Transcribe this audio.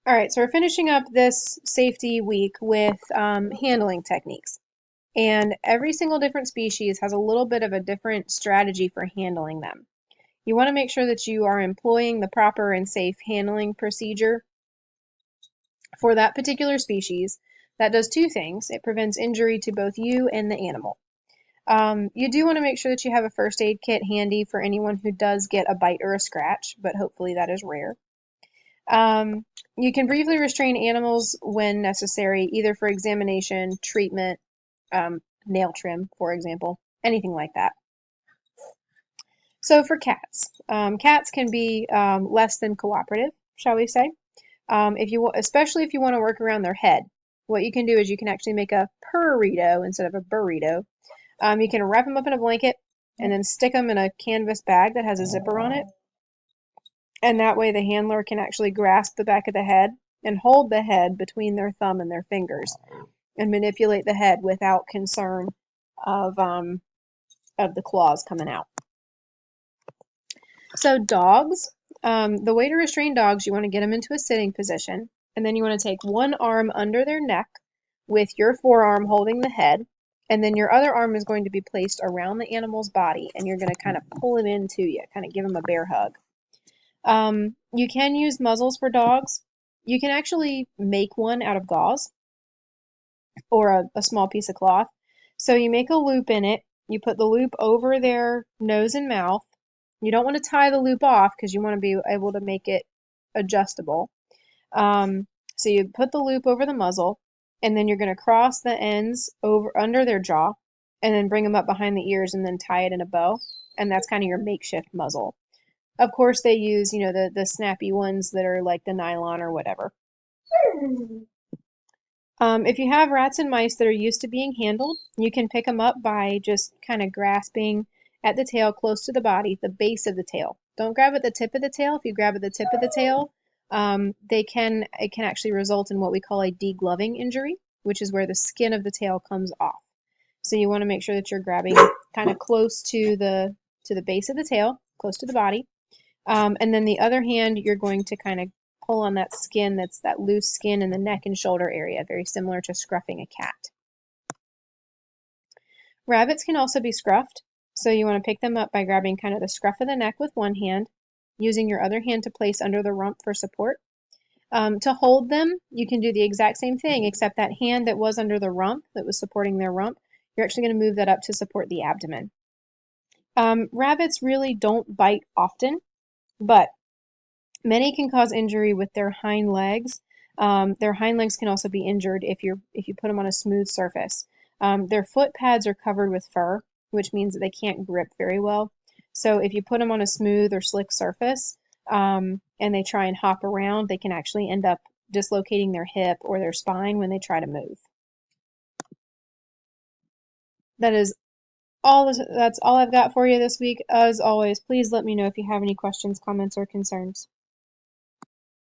All right, so we're finishing up this safety week with handling techniques. And every single different species has a little bit of a different strategy for handling them. You want to make sure that you are employing the proper and safe handling procedure for that particular species. That does two things. It prevents injury to both you and the animal. You do want to make sure that you have a first aid kit handy for anyone who does get a bite or a scratch, but hopefully that is rare. You can briefly restrain animals when necessary, either for examination, treatment, nail trim, for example, anything like that. So for cats, cats can be less than cooperative, shall we say? Especially if you want to work around their head, what you can do is you can actually make a purrito instead of a burrito. You can wrap them up in a blanket and then stick them in a canvas bag that has a zipper on it. And that way the handler can actually grasp the back of the head and hold the head between their thumb and their fingers and manipulate the head without concern of the claws coming out. So dogs, the way to restrain dogs, you want to get them into a sitting position, and then you want to take one arm under their neck with your forearm holding the head, and then your other arm is going to be placed around the animal's body, and you're going to kind of pull him into you, kind of give him a bear hug. You can use muzzles for dogs. You can actually make one out of gauze or a small piece of cloth. So you make a loop in it. You put the loop over their nose and mouth. You don't want to tie the loop off because you want to be able to make it adjustable. So you put the loop over the muzzle, and then you're going to cross the ends over under their jaw, and then bring them up behind the ears, and then tie it in a bow. And that's kind of your makeshift muzzle. Of course, they use, the snappy ones that are like the nylon or whatever. If you have rats and mice that are used to being handled, you can pick them up by just kind of grasping at the tail close to the body, the base of the tail. Don't grab at the tip of the tail. If you grab at the tip of the tail, it can actually result in what we call a degloving injury, which is where the skin of the tail comes off. So you want to make sure that you're grabbing kind of close to the base of the tail, close to the body. And then the other hand, you're going to kind of pull on that skin, that's that loose skin in the neck and shoulder area, very similar to scruffing a cat. Rabbits can also be scruffed, so you want to pick them up by grabbing kind of the scruff of the neck with one hand, using your other hand to place under the rump for support. To hold them, you can do the exact same thing, except that hand that was under the rump, that was supporting their rump, you're actually going to move that up to support the abdomen. Rabbits really don't bite often, but many can cause injury with their hind legs. Their hind legs can also be injured if you put them on a smooth surface. Their foot pads are covered with fur, which means that they can't grip very well. So if you put them on a smooth or slick surface and they try and hop around, they can actually end up dislocating their hip or their spine when they try to move. That's all I've got for you this week. As always, please let me know if you have any questions, comments, or concerns.